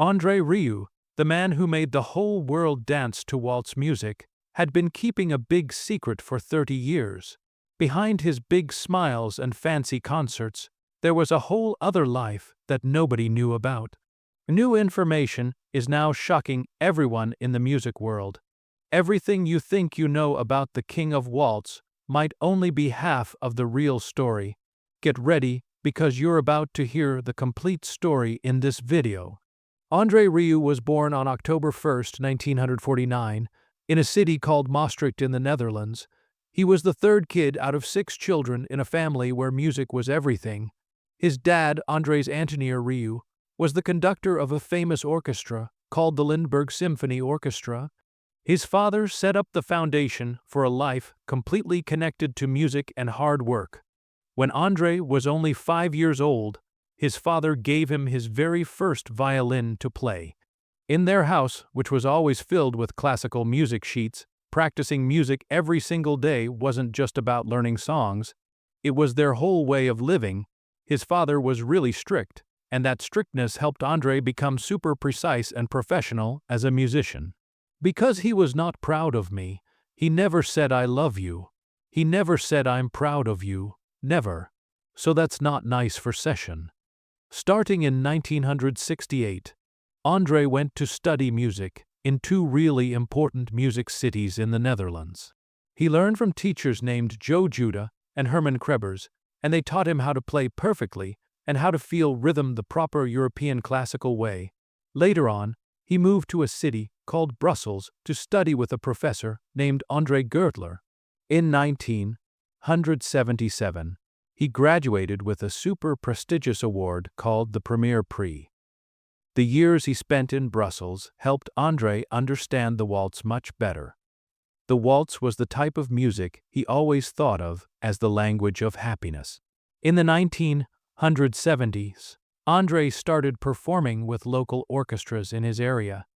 Rieu, the man who made the whole world dance to waltz music, had been keeping a big secret for 30 years. Behind his big smiles and fancy concerts, there was a whole other life that nobody knew about. New information is now shocking everyone in the music world. Everything you think you know about the King of Waltz might only be half of the real story. Get ready, because you're about to hear the complete story in this video. Rieu was born on October 1, 1949, in a city called Maastricht in the Netherlands. He was the third kid out of 6 children in a family where music was everything. His dad, Andres Antonier Rieu, was the conductor of a famous orchestra called the Lindbergh Symphony Orchestra. His father set up the foundation for a life completely connected to music and hard work. When Andre was only 5 years old, his father gave him his very first violin to play. In their house, which was always filled with classical music sheets, practicing music every single day wasn't just about learning songs. It was their whole way of living. His father was really strict, and that strictness helped Andre become super precise and professional as a musician. Because he was not proud of me, he never said I love you. He never said I'm proud of you, never. So that's not nice for session. Starting in 1968, Andre went to study music in 2 really important music cities in the Netherlands. He learned from teachers named Joe Judah and Herman Krebers, and they taught him how to play perfectly and how to feel rhythm the proper European classical way. Later on, he moved to a city called Brussels to study with a professor named André Gertler. In 1977, he graduated with a super prestigious award called the Premier Prix. The years he spent in Brussels helped André understand the waltz much better. The waltz was the type of music he always thought of as the language of happiness. In the 1970s, André started performing with local orchestras in his area.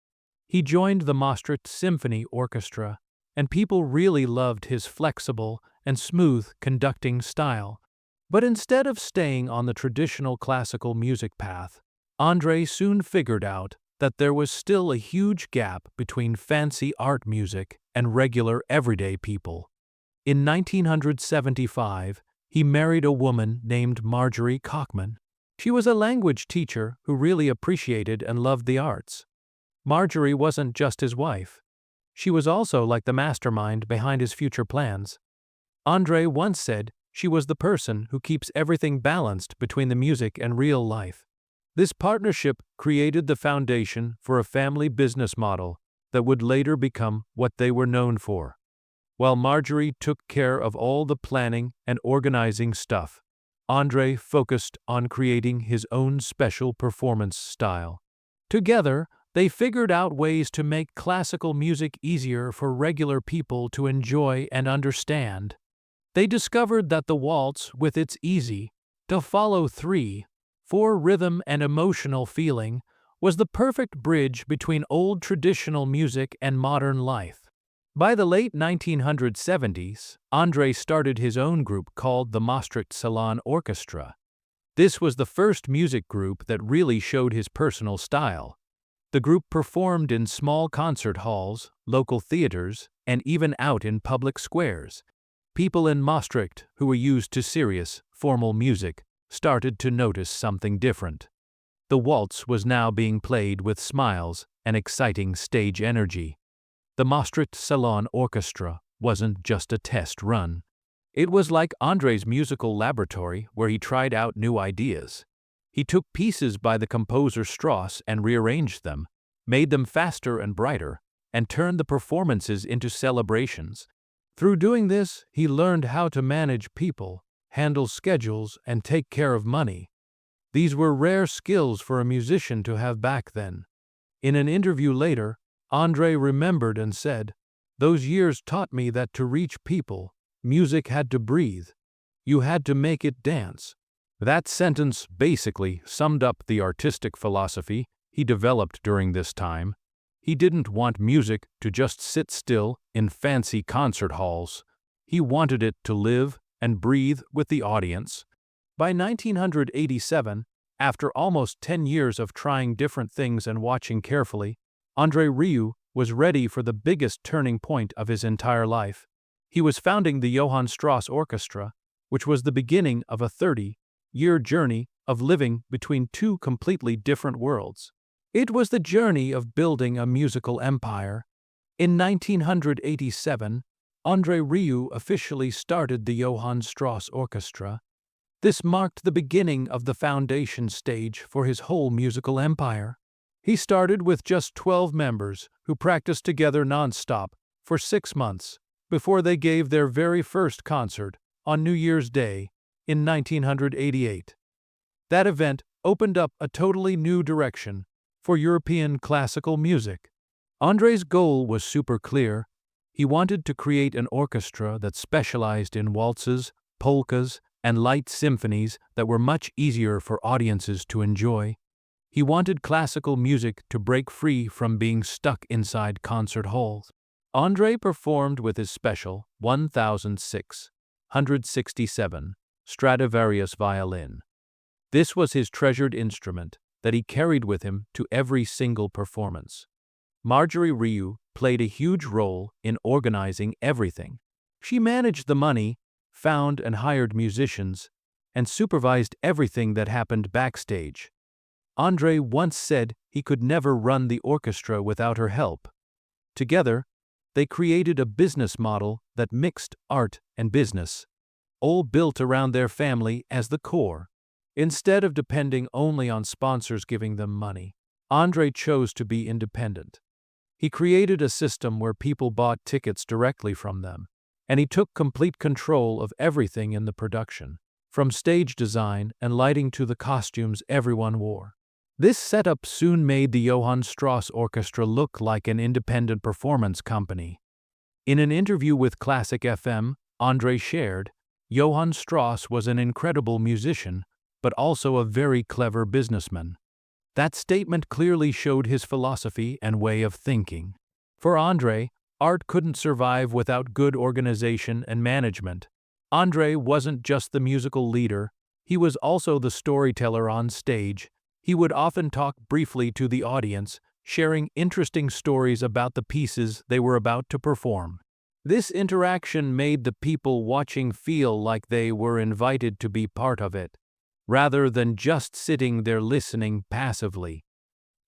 He joined the Maastricht Symphony Orchestra, and people really loved his flexible and smooth conducting style. But instead of staying on the traditional classical music path, André soon figured out that there was still a huge gap between fancy art music and regular everyday people. In 1975, he married a woman named Marjorie Kochman. She was a language teacher who really appreciated and loved the arts. Marjorie wasn't just his wife. She was also like the mastermind behind his future plans. André once said she was the person who keeps everything balanced between the music and real life. This partnership created the foundation for a family business model that would later become what they were known for. While Marjorie took care of all the planning and organizing stuff, André focused on creating his own special performance style. Together, they figured out ways to make classical music easier for regular people to enjoy and understand. They discovered that the waltz, with its easy-to-follow 3/4 rhythm and emotional feeling, was the perfect bridge between old traditional music and modern life. By the late 1970s, André started his own group called the Maastricht Salon Orchestra. This was the first music group that really showed his personal style. The group performed in small concert halls, local theaters, and even out in public squares. People in Maastricht, who were used to serious, formal music, started to notice something different. The waltz was now being played with smiles and exciting stage energy. The Maastricht Salon Orchestra wasn't just a test run. It was like André's musical laboratory where he tried out new ideas. He took pieces by the composer Strauss and rearranged them, made them faster and brighter, and turned the performances into celebrations. Through doing this, he learned how to manage people, handle schedules, and take care of money. These were rare skills for a musician to have back then. In an interview later, André remembered and said, "Those years taught me that to reach people, music had to breathe. You had to make it dance." That sentence basically summed up the artistic philosophy he developed during this time. He didn't want music to just sit still in fancy concert halls. He wanted it to live and breathe with the audience. By 1987, After almost 10 years of trying different things and watching carefully, André Rieu was ready for the biggest turning point of his entire life. He was founding the Johann Strauss Orchestra, which was the beginning of a 30-year journey of living between two completely different worlds. It was the journey of building a musical empire. In 1987, André Rieu officially started the Johann Strauss Orchestra. This marked the beginning of the foundation stage for his whole musical empire. He started with just 12 members who practiced together non-stop for 6 months before they gave their very first concert on New Year's Day in 1988. That event opened up a totally new direction for European classical music. André's goal was super clear. He wanted to create an orchestra that specialized in waltzes, polkas, and light symphonies that were much easier for audiences to enjoy. He wanted classical music to break free from being stuck inside concert halls. André performed with his special 1667 Stradivarius violin. This was his treasured instrument that he carried with him to every single performance. Marjorie Rieu played a huge role in organizing everything. She managed the money, found and hired musicians, and supervised everything that happened backstage. André once said he could never run the orchestra without her help. Together, they created a business model that mixed art and business, all built around their family as the core. Instead of depending only on sponsors giving them money, André chose to be independent. He created a system where people bought tickets directly from them, and he took complete control of everything in the production, from stage design and lighting to the costumes everyone wore. This setup soon made the Johann Strauss Orchestra look like an independent performance company. In an interview with Classic FM, André shared, "Johann Strauss was an incredible musician, but also a very clever businessman." That statement clearly showed his philosophy and way of thinking. For André, art couldn't survive without good organization and management. André wasn't just the musical leader, he was also the storyteller on stage. He would often talk briefly to the audience, sharing interesting stories about the pieces they were about to perform. This interaction made the people watching feel like they were invited to be part of it, rather than just sitting there listening passively.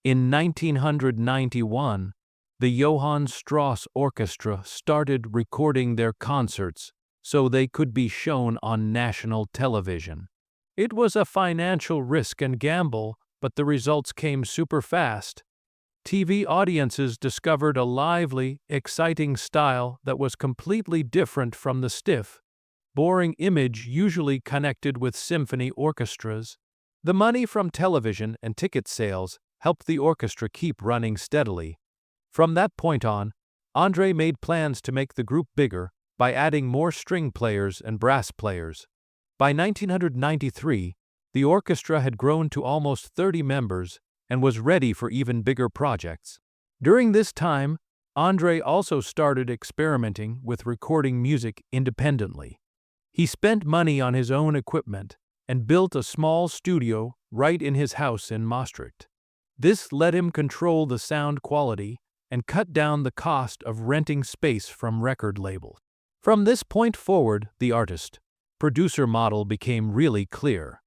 In 1991, the Johann Strauss Orchestra started recording their concerts so they could be shown on national television. It was a financial risk and gamble, but the results came super fast. TV audiences discovered a lively, exciting style that was completely different from the stiff, boring image usually connected with symphony orchestras. The money from television and ticket sales helped the orchestra keep running steadily. From that point on, André made plans to make the group bigger by adding more string players and brass players. By 1993, the orchestra had grown to almost 30 members and was ready for even bigger projects. During this time, André also started experimenting with recording music independently. He spent money on his own equipment and built a small studio right in his house in Maastricht. This let him control the sound quality and cut down the cost of renting space from record labels. From this point forward, the artist-producer model became really clear.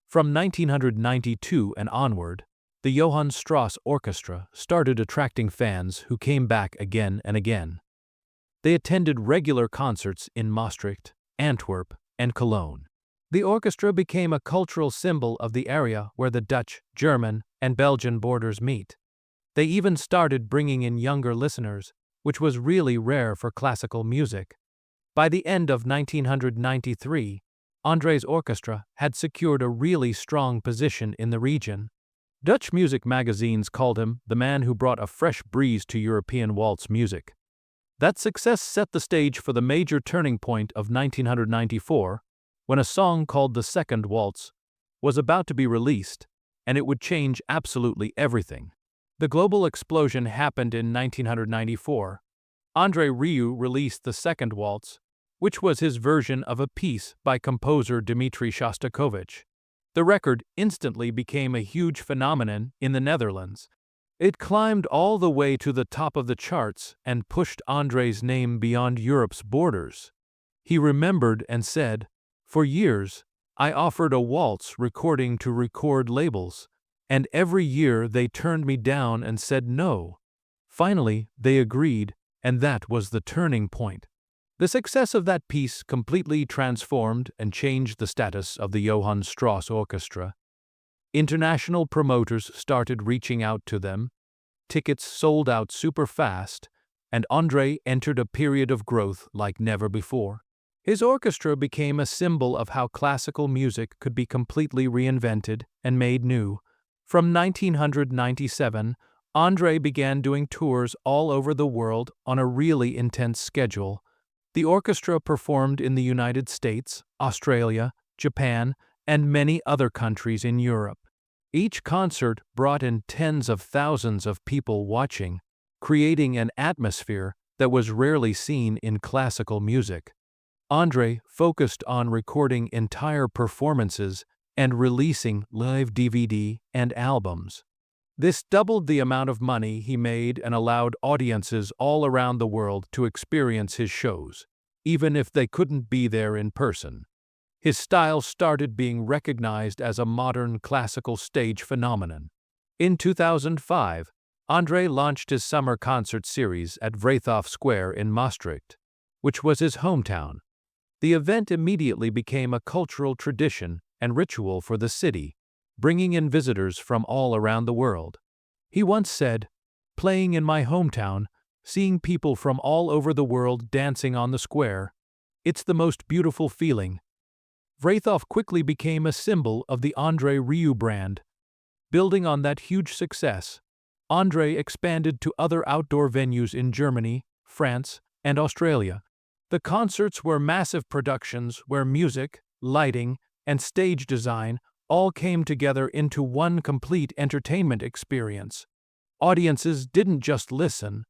From 1992 and onward, the Johann Strauss Orchestra started attracting fans who came back again and again. They attended regular concerts in Maastricht, Antwerp, and Cologne. The orchestra became a cultural symbol of the area where the Dutch, German, and Belgian borders meet. They even started bringing in younger listeners, which was really rare for classical music. By the end of 1993, André's orchestra had secured a really strong position in the region. Dutch music magazines called him the man who brought a fresh breeze to European waltz music. That success set the stage for the major turning point of 1994, when a song called The Second Waltz was about to be released, and it would change absolutely everything. The global explosion happened in 1994. André Rieu released The Second Waltz, which was his version of a piece by composer Dmitri Shostakovich. The record instantly became a huge phenomenon in the Netherlands. It climbed all the way to the top of the charts and pushed André's name beyond Europe's borders. He remembered and said, "For years, I offered a waltz recording to record labels, and every year they turned me down and said no. Finally, they agreed, and that was the turning point." The success of that piece completely transformed and changed the status of the Johann Strauss Orchestra. International promoters started reaching out to them, tickets sold out super fast, and André entered a period of growth like never before. His orchestra became a symbol of how classical music could be completely reinvented and made new. From 1997, André began doing tours all over the world on a really intense schedule. The orchestra performed in the United States, Australia, Japan, and many other countries in Europe. Each concert brought in tens of thousands of people watching, creating an atmosphere that was rarely seen in classical music. André focused on recording entire performances and releasing live DVD and albums. This doubled the amount of money he made and allowed audiences all around the world to experience his shows, even if they couldn't be there in person. His style started being recognized as a modern classical stage phenomenon. In 2005, André launched his summer concert series at Vrijthof Square in Maastricht, which was his hometown. The event immediately became a cultural tradition and ritual for the city, bringing in visitors from all around the world. He once said, "Playing in my hometown, seeing people from all over the world dancing on the square, it's the most beautiful feeling." Vrijthof quickly became a symbol of the André Rieu brand. Building on that huge success, André expanded to other outdoor venues in Germany, France, and Australia. The concerts were massive productions where music, lighting, and stage design all came together into one complete entertainment experience. Audiences didn't just listen,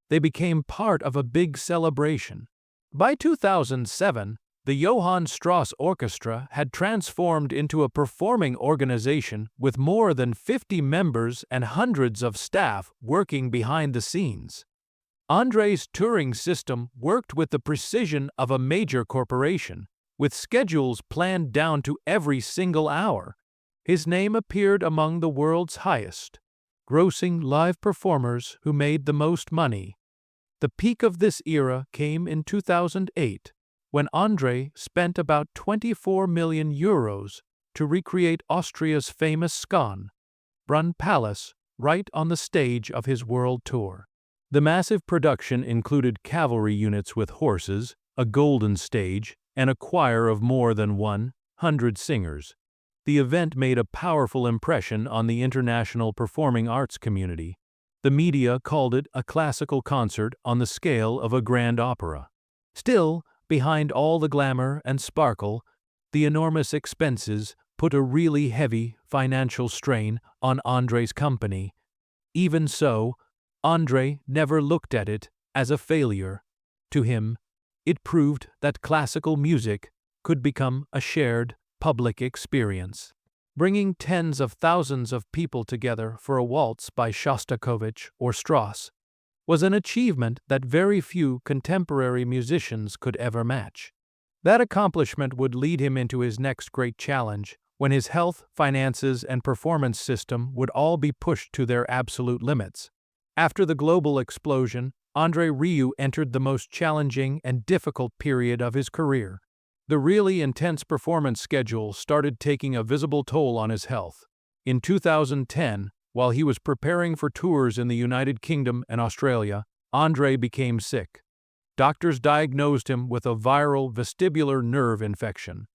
they became part of a big celebration. By 2007, the Johann Strauss Orchestra had transformed into a performing organization with more than 50 members and hundreds of staff working behind the scenes. André's touring system worked with the precision of a major corporation, with schedules planned down to every single hour. His name appeared among the world's highest-grossing live performers who made the most money. The peak of this era came in 2008, when André spent about 24 million euros to recreate Austria's famous Schönbrunn Palace right on the stage of his world tour. The massive production included cavalry units with horses, a golden stage, and a choir of more than 100 singers. The event made a powerful impression on the international performing arts community. The media called it a classical concert on the scale of a grand opera. Still, behind all the glamour and sparkle, the enormous expenses put a really heavy financial strain on André's company. Even so, André never looked at it as a failure. To him, it proved that classical music could become a shared, public experience. Bringing tens of thousands of people together for a waltz by Shostakovich or Strauss was an achievement that very few contemporary musicians could ever match. That accomplishment would lead him into his next great challenge, when his health, finances, and performance system would all be pushed to their absolute limits. After the global explosion, André Rieu entered the most challenging and difficult period of his career. The really intense performance schedule started taking a visible toll on his health. In 2010, while he was preparing for tours in the United Kingdom and Australia, André became sick. Doctors diagnosed him with a viral vestibular nerve infection.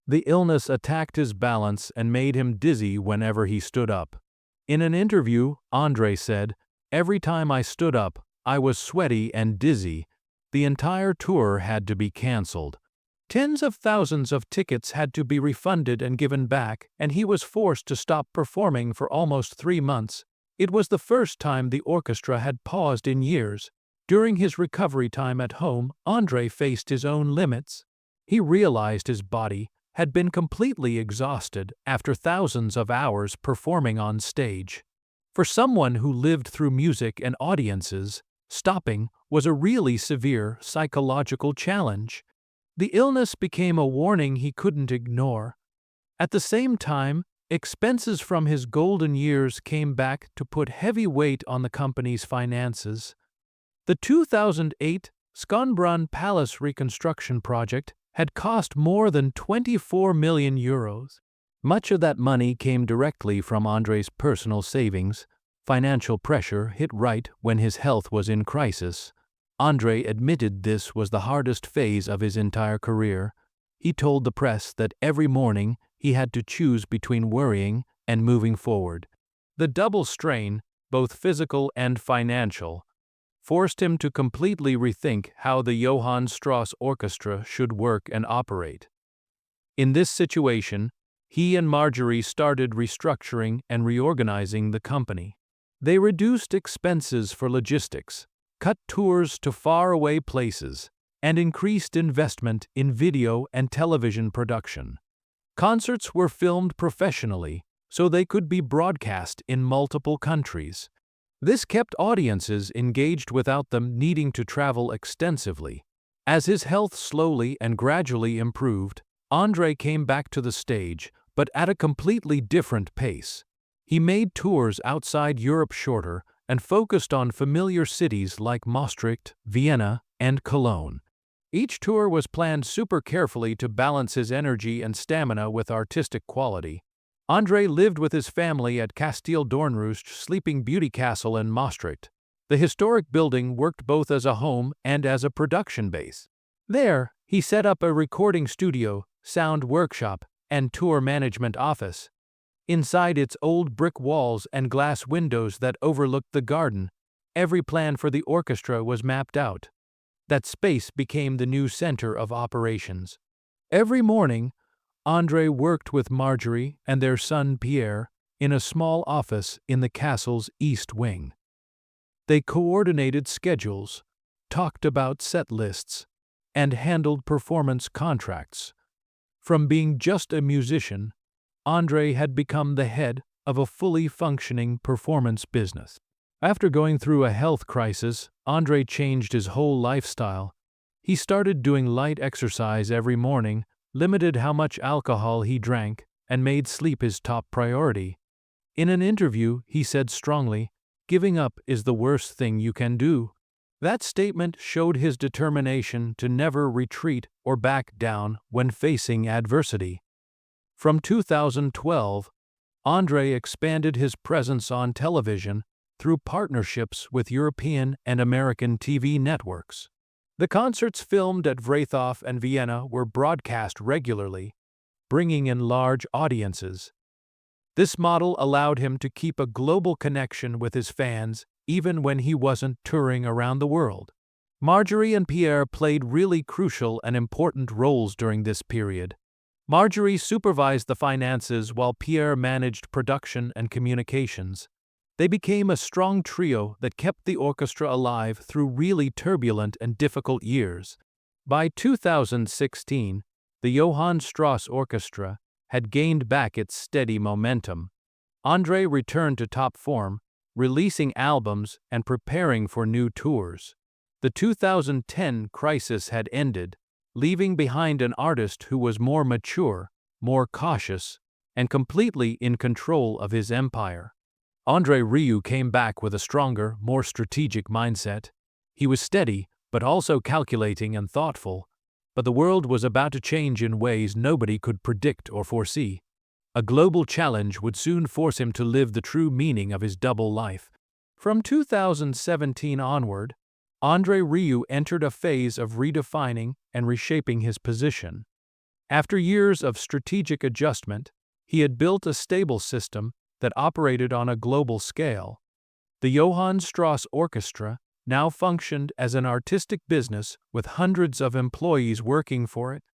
The illness attacked his balance and made him dizzy whenever he stood up. In an interview, André said, "Every time I stood up, I was sweaty and dizzy. The entire tour had to be cancelled. Tens of thousands of tickets had to be refunded and given back, and he was forced to stop performing for almost 3 months. It was the first time the orchestra had paused in years. During his recovery time at home, André faced his own limits. He realized his body, had been completely exhausted after thousands of hours performing on stage. For someone who lived through music and audiences, stopping was a really severe psychological challenge. The illness became a warning he couldn't ignore. At the same time, expenses from his golden years came back to put heavy weight on the company's finances. The 2008 Schönbrunn Palace reconstruction project had cost more than 24 million euros. Much of that money came directly from André's personal savings. Financial pressure hit right when his health was in crisis. André admitted this was the hardest phase of his entire career. He told the press that every morning he had to choose between worrying and moving forward. The double strain, both physical and financial, forced him to completely rethink how the Johann Strauss Orchestra should work and operate. In this situation, he and Marjorie started restructuring and reorganizing the company. They reduced expenses for logistics, cut tours to faraway places, and increased investment in video and television production. Concerts were filmed professionally, so they could be broadcast in multiple countries. This kept audiences engaged without them needing to travel extensively. As his health slowly and gradually improved, André came back to the stage, but at a completely different pace. He made tours outside Europe shorter and focused on familiar cities like Maastricht, Vienna, and Cologne. Each tour was planned super carefully to balance his energy and stamina with artistic quality. André lived with his family at Kasteel Doornroos Sleeping Beauty Castle in Maastricht. The historic building worked both as a home and as a production base. There, he set up a recording studio, sound workshop, and tour management office. Inside its old brick walls and glass windows that overlooked the garden, every plan for the orchestra was mapped out. That space became the new center of operations. Every morning, André worked with Marjorie and their son Pierre in a small office in the castle's east wing. They coordinated schedules, talked about set lists, and handled performance contracts. From being just a musician, André had become the head of a fully functioning performance business. After going through a health crisis, André changed his whole lifestyle. He started doing light exercise every morning, limited how much alcohol he drank, and made sleep his top priority. In an interview, he said strongly, "Giving up is the worst thing you can do." That statement showed his determination to never retreat or back down when facing adversity. From 2012, André expanded his presence on television through partnerships with European and American TV networks. The concerts filmed at Wrethov and Vienna were broadcast regularly, bringing in large audiences. This model allowed him to keep a global connection with his fans even when he wasn't touring around the world. Marjorie and Pierre played really crucial and important roles during this period. Marjorie supervised the finances while Pierre managed production and communications. They became a strong trio that kept the orchestra alive through really turbulent and difficult years. By 2016, the Johann Strauss Orchestra had gained back its steady momentum. André returned to top form, releasing albums and preparing for new tours. The 2010 crisis had ended, leaving behind an artist who was more mature, more cautious, and completely in control of his empire. André Rieu came back with a stronger, more strategic mindset. He was steady, but also calculating and thoughtful. But the world was about to change in ways nobody could predict or foresee. A global challenge would soon force him to live the true meaning of his double life. From 2017 onward, André Rieu entered a phase of redefining and reshaping his position. After years of strategic adjustment, he had built a stable system that operated on a global scale. The Johann Strauss Orchestra now functioned as an artistic business with hundreds of employees working for it.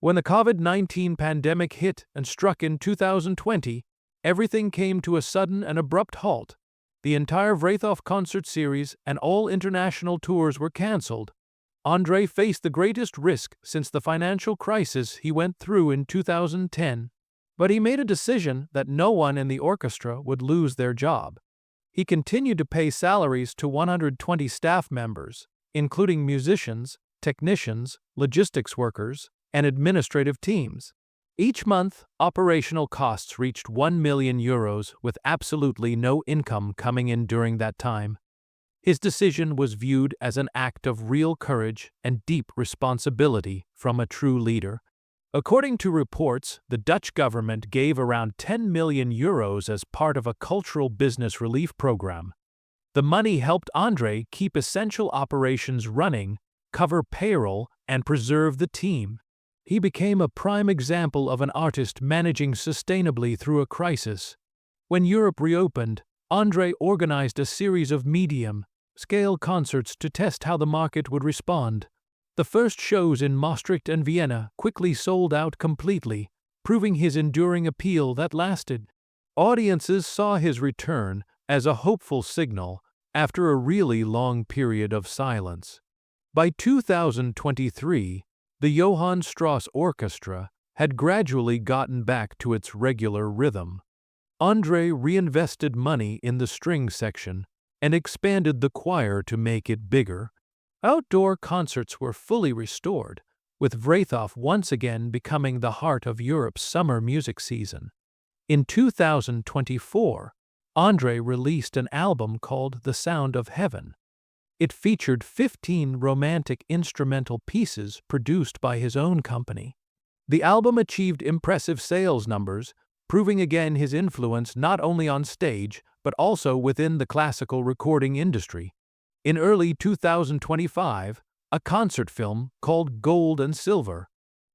When the COVID-19 pandemic hit and struck in 2020, everything came to a sudden and abrupt halt. The entire Wrethov concert series and all international tours were cancelled. André faced the greatest risk since the financial crisis he went through in 2010. But he made a decision that no one in the orchestra would lose their job. He continued to pay salaries to 120 staff members, including musicians, technicians, logistics workers, and administrative teams. Each month, operational costs reached €1 million with absolutely no income coming in during that time. His decision was viewed as an act of real courage and deep responsibility from a true leader. According to reports, the Dutch government gave around €10 million as part of a cultural business relief program. The money helped André keep essential operations running, cover payroll, and preserve the team. He became a prime example of an artist managing sustainably through a crisis. When Europe reopened, André organized a series of medium-scale concerts to test how the market would respond. The first shows in Maastricht and Vienna quickly sold out completely, proving his enduring appeal that lasted. Audiences saw his return as a hopeful signal after a really long period of silence. By 2023, the Johann Strauss Orchestra had gradually gotten back to its regular rhythm. André reinvested money in the string section and expanded the choir to make it bigger. Outdoor concerts were fully restored, with Wrethov once again becoming the heart of Europe's summer music season. In 2024, André released an album called The Sound of Heaven. It featured 15 romantic instrumental pieces produced by his own company. The album achieved impressive sales numbers, proving again his influence not only on stage but also within the classical recording industry. In early 2025, a concert film called Gold and Silver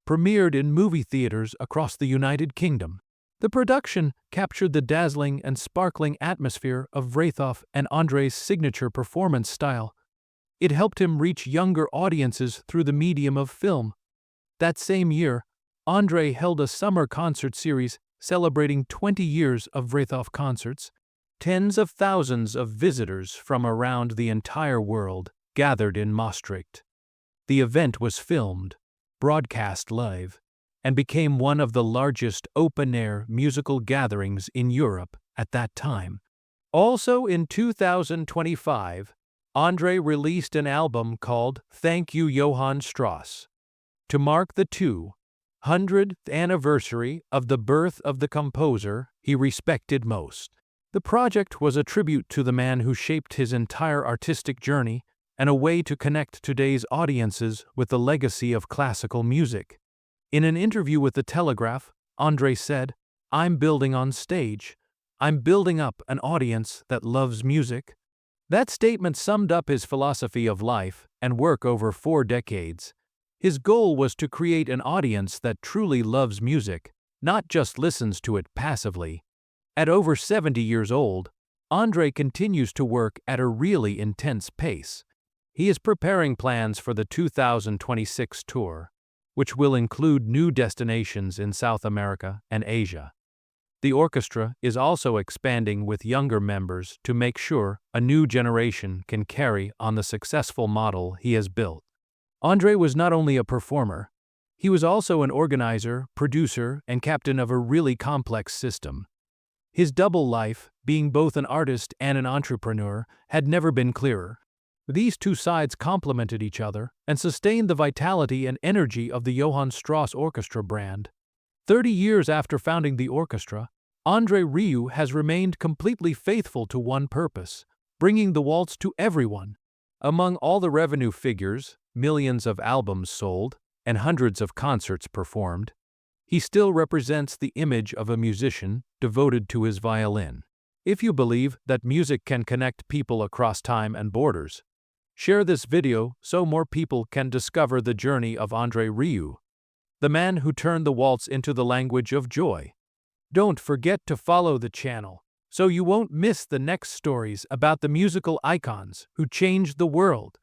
premiered in movie theaters across the United Kingdom. The production captured the dazzling and sparkling atmosphere of Wrethov and André's signature performance style. It helped him reach younger audiences through the medium of film. That same year, André held a summer concert series celebrating 20 years of Wrethov concerts. Tens of thousands of visitors from around the entire world gathered in Maastricht. The event was filmed, broadcast live, and became one of the largest open-air musical gatherings in Europe at that time. Also in 2025, André released an album called Thank You Johann Strauss. To mark the 200th anniversary of the birth of the composer he respected most. The project was a tribute to the man who shaped his entire artistic journey and a way to connect today's audiences with the legacy of classical music. In an interview with The Telegraph, André said, "I'm building on stage. I'm building up an audience that loves music." That statement summed up his philosophy of life and work over 4 decades. His goal was to create an audience that truly loves music, not just listens to it passively. At over 70 years old, André continues to work at a really intense pace. He is preparing plans for the 2026 tour, which will include new destinations in South America and Asia. The orchestra is also expanding with younger members to make sure a new generation can carry on the successful model he has built. André was not only a performer, he was also an organizer, producer, and captain of a really complex system. His double life, being both an artist and an entrepreneur, had never been clearer. These two sides complemented each other and sustained the vitality and energy of the Johann Strauss Orchestra brand. 30 years after founding the orchestra, André Rieu has remained completely faithful to one purpose: bringing the waltz to everyone. Among all the revenue figures, millions of albums sold, and hundreds of concerts performed, he still represents the image of a musician devoted to his violin. If you believe that music can connect people across time and borders, share this video so more people can discover the journey of André Rieu, the man who turned the waltz into the language of joy. Don't forget to follow the channel so you won't miss the next stories about the musical icons who changed the world.